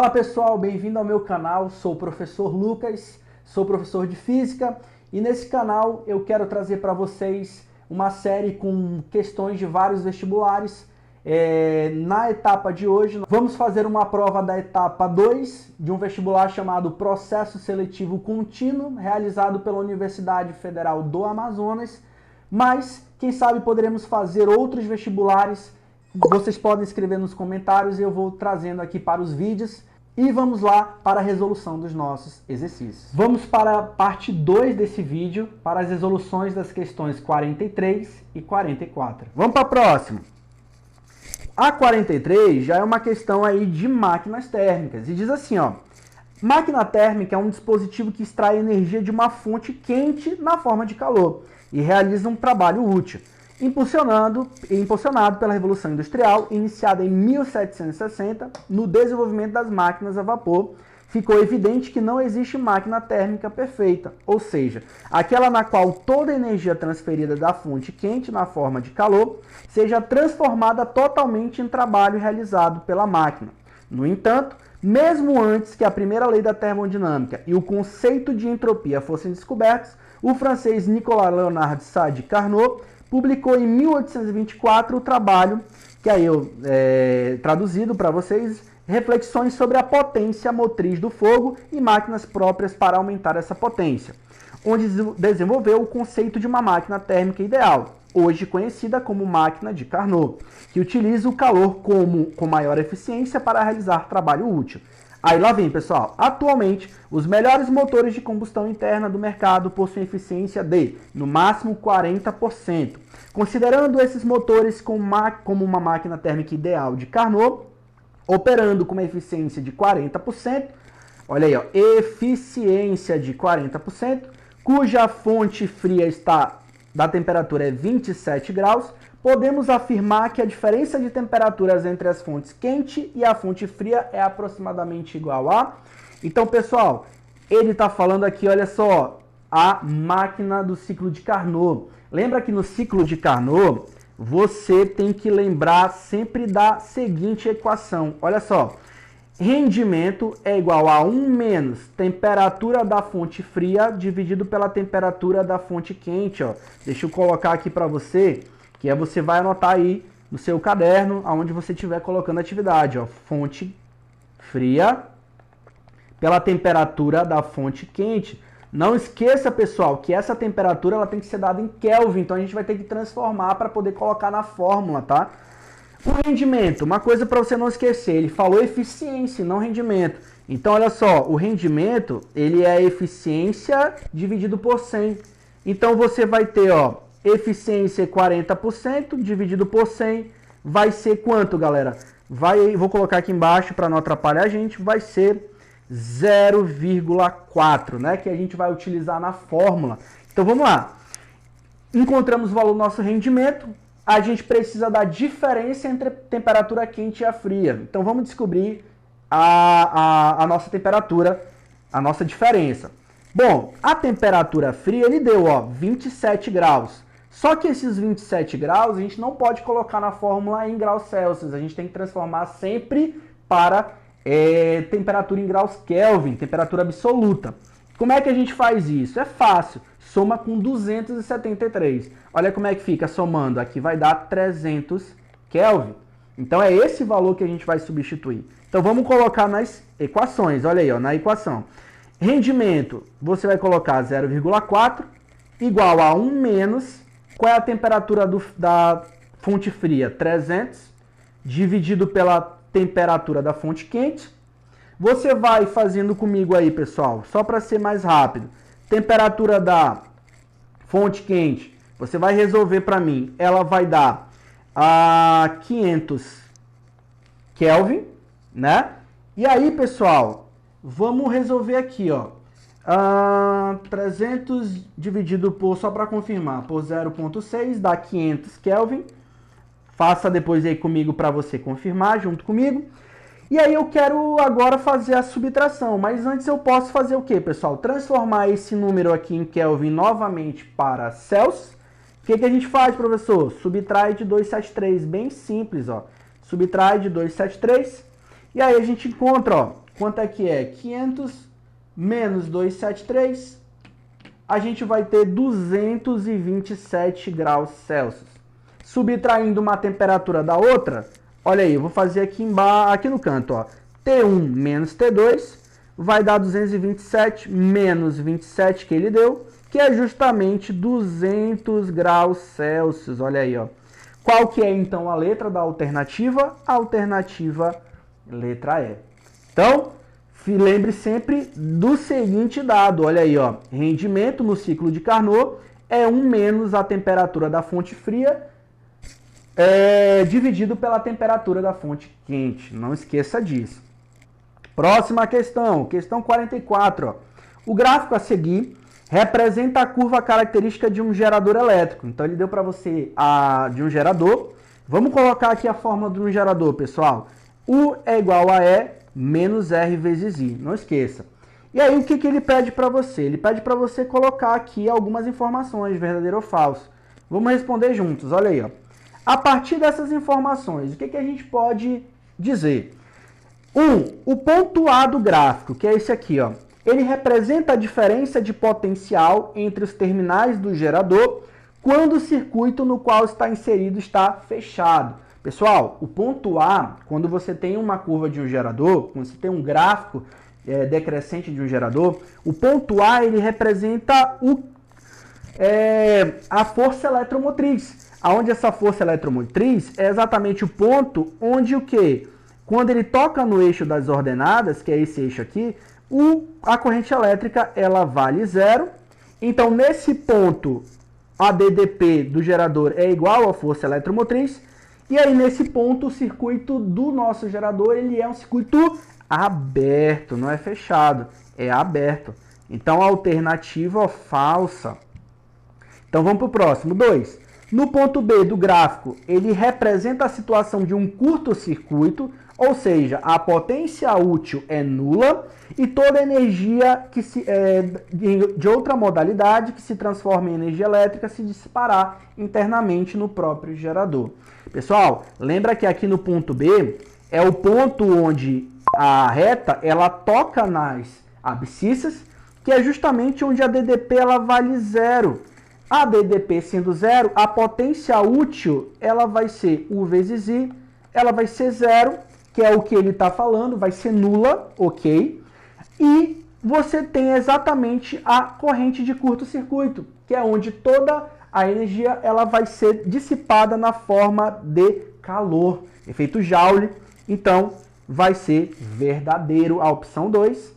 Fala pessoal, bem-vindo ao meu canal, sou o professor Lucas, sou professor de Física e nesse canal eu quero trazer para vocês uma série com questões de vários vestibulares. Na etapa de hoje vamos fazer uma prova da etapa 2 de um vestibular chamado Processo Seletivo Contínuo, realizado pela Universidade Federal do Amazonas, mas quem sabe poderemos fazer outros vestibulares. Vocês podem escrever nos comentários e eu vou trazendo aqui para os vídeos. E vamos lá para a resolução dos nossos exercícios. Vamos para a parte 2 desse vídeo, para as resoluções das questões 43 e 44. Vamos para a próxima. A 43 já é uma questão aí de máquinas térmicas. E diz assim, ó. Máquina térmica é um dispositivo que extrai energia de uma fonte quente na forma de calor e realiza um trabalho útil. Impulsionado pela Revolução Industrial, iniciada em 1760, no desenvolvimento das máquinas a vapor, ficou evidente que não existe máquina térmica perfeita, ou seja, aquela na qual toda a energia transferida da fonte quente na forma de calor seja transformada totalmente em trabalho realizado pela máquina. No entanto, mesmo antes que a primeira lei da termodinâmica e o conceito de entropia fossem descobertos, o francês Nicolas Léonard Sade Carnot publicou em 1824 o trabalho, que aí eu traduzido para vocês, reflexões sobre a potência motriz do fogo e máquinas próprias para aumentar essa potência, onde desenvolveu o conceito de uma máquina térmica ideal, hoje conhecida como máquina de Carnot, que utiliza o calor com maior eficiência para realizar trabalho útil. Aí lá vem, pessoal. Atualmente, os melhores motores de combustão interna do mercado possuem eficiência de, no máximo, 40%. Considerando esses motores como uma máquina térmica ideal de Carnot, operando com uma eficiência de 40%, olha aí, ó, eficiência de 40%, cuja fonte fria da temperatura é 27 graus, podemos afirmar que a diferença de temperaturas entre as fontes quente e a fonte fria é aproximadamente igual a... Então, pessoal, ele está falando aqui, olha só, a máquina do ciclo de Carnot. Lembra que no ciclo de Carnot, você tem que lembrar sempre da seguinte equação. Olha só, rendimento é igual a 1 menos temperatura da fonte fria dividido pela temperatura da fonte quente. Ó. Deixa eu colocar aqui para você... que você vai anotar aí no seu caderno, aonde você estiver colocando a atividade, ó, fonte fria pela temperatura da fonte quente. Não esqueça, pessoal, que essa temperatura ela tem que ser dada em Kelvin, então a gente vai ter que transformar para poder colocar na fórmula, tá? O rendimento, uma coisa para você não esquecer, ele falou eficiência, não rendimento. Então, olha só, o rendimento, ele é eficiência dividido por 100. Então, você vai ter, ó, eficiência 40% dividido por 100 vai ser quanto, galera? Vou colocar aqui embaixo para não atrapalhar a gente, vai ser 0,4, né? Que a gente vai utilizar na fórmula. Então vamos lá. Encontramos o valor do nosso rendimento, a gente precisa da diferença entre a temperatura quente e a fria. Então vamos descobrir a nossa temperatura, a nossa diferença. Bom, a temperatura fria ele deu, ó, 27 graus. Só que esses 27 graus a gente não pode colocar na fórmula em graus Celsius. A gente tem que transformar sempre para temperatura em graus Kelvin, temperatura absoluta. Como é que a gente faz isso? É fácil. Soma com 273. Olha como é que fica somando. Aqui vai dar 300 Kelvin. Então é esse valor que a gente vai substituir. Então vamos colocar nas equações. Olha aí, ó, na equação. Rendimento, você vai colocar 0,4 igual a 1 menos... Qual é a temperatura da fonte fria? 300 dividido pela temperatura da fonte quente. Você vai fazendo comigo aí, pessoal, só para ser mais rápido. Temperatura da fonte quente, você vai resolver para mim. Ela vai dar 500 Kelvin, né? E aí, pessoal, vamos resolver aqui, ó. 300 dividido por, só para confirmar, por 0,6 dá 500 Kelvin. Faça depois aí comigo para você confirmar junto comigo. E aí eu quero agora fazer a subtração, mas antes eu posso fazer o que, pessoal? Transformar esse número aqui em Kelvin novamente para Celsius. O que a gente faz, professor? Subtrai de 273, bem simples, ó. Subtrai de 273 E aí a gente encontra, ó, quanto é que é? 500 menos 273, a gente vai ter 227 graus Celsius. Subtraindo uma temperatura da outra, olha aí, eu vou fazer aqui embaixo, aqui no canto, ó. T1 menos T2 vai dar 227 menos 27 que ele deu, que é justamente 200 graus Celsius. Olha aí, ó. Qual que é então a letra da alternativa? A alternativa letra E. Então, lembre sempre do seguinte dado, olha aí, ó. Rendimento no ciclo de Carnot é 1 menos a temperatura da fonte fria dividido pela temperatura da fonte quente. Não esqueça disso. Próxima questão, questão 44. Ó. O gráfico a seguir representa a curva característica de um gerador elétrico. Então, ele deu para você de um gerador. Vamos colocar aqui a fórmula de um gerador, pessoal. U é igual a E menos R vezes I. Não esqueça. E aí, o que ele pede para você? Ele pede para você colocar aqui algumas informações, verdadeiro ou falso. Vamos responder juntos. Olha aí, ó. A partir dessas informações, o que a gente pode dizer? O ponto A do gráfico, que é esse aqui, ó, ele representa a diferença de potencial entre os terminais do gerador quando o circuito no qual está inserido está fechado. Pessoal, o ponto A, quando você tem uma curva de um gerador, quando você tem um gráfico decrescente de um gerador, o ponto A ele representa a força eletromotriz. Onde essa força eletromotriz é exatamente o ponto onde o quê? Quando ele toca no eixo das ordenadas, que é esse eixo aqui, a corrente elétrica ela vale 0. Então, nesse ponto, a DDP do gerador é igual à força eletromotriz. E aí, nesse ponto, o circuito do nosso gerador ele é um circuito aberto, não é fechado, é aberto. Então, a alternativa falsa. Então, vamos para o próximo, 2. No ponto B do gráfico, ele representa a situação de um curto-circuito, ou seja, a potência útil é nula e toda energia de outra modalidade que se transforma em energia elétrica se dissipará internamente no próprio gerador. Pessoal, lembra que aqui no ponto B é o ponto onde a reta ela toca nas abscissas, que é justamente onde a DDP ela vale 0. A DDP sendo 0, a potência útil ela vai ser U vezes I, ela vai ser 0, que é o que ele está falando, vai ser nula, ok? E você tem exatamente a corrente de curto-circuito, que é onde toda a energia ela vai ser dissipada na forma de calor, efeito Joule. Então, vai ser verdadeiro a opção 2.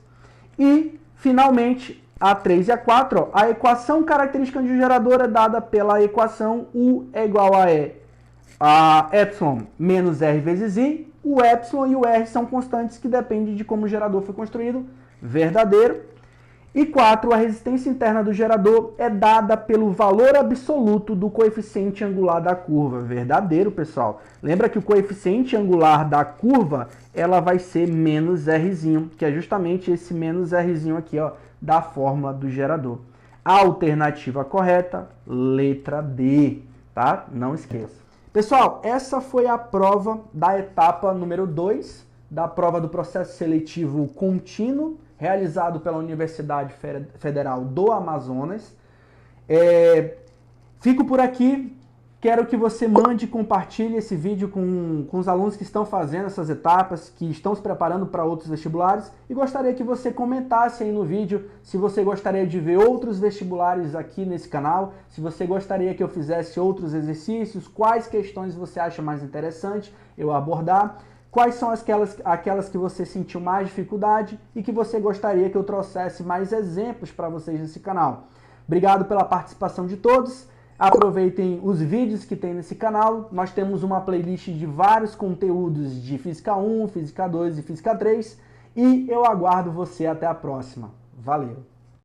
E, finalmente, a 3 e a 4, ó, a equação característica de um gerador é dada pela equação U é igual a epsilon menos R vezes I. O epsilon e o R são constantes que dependem de como o gerador foi construído, verdadeiro. E 4, a resistência interna do gerador é dada pelo valor absoluto do coeficiente angular da curva, verdadeiro, pessoal. Lembra que o coeficiente angular da curva, ela vai ser menos Rzinho, que é justamente esse menos Rzinho aqui, ó, da fórmula do gerador. A alternativa correta, letra D, tá? Não esqueça. Pessoal, essa foi a prova da etapa número 2, da prova do processo seletivo contínuo, realizado pela Universidade Federal do Amazonas. Fico por aqui. Quero que você mande e compartilhe esse vídeo com os alunos que estão fazendo essas etapas, que estão se preparando para outros vestibulares. E gostaria que você comentasse aí no vídeo se você gostaria de ver outros vestibulares aqui nesse canal, se você gostaria que eu fizesse outros exercícios, quais questões você acha mais interessante eu abordar, quais são aquelas que você sentiu mais dificuldade e que você gostaria que eu trouxesse mais exemplos para vocês nesse canal. Obrigado pela participação de todos. Aproveitem os vídeos que tem nesse canal. Nós temos uma playlist de vários conteúdos de Física 1, Física 2 e Física 3. E eu aguardo você até a próxima. Valeu!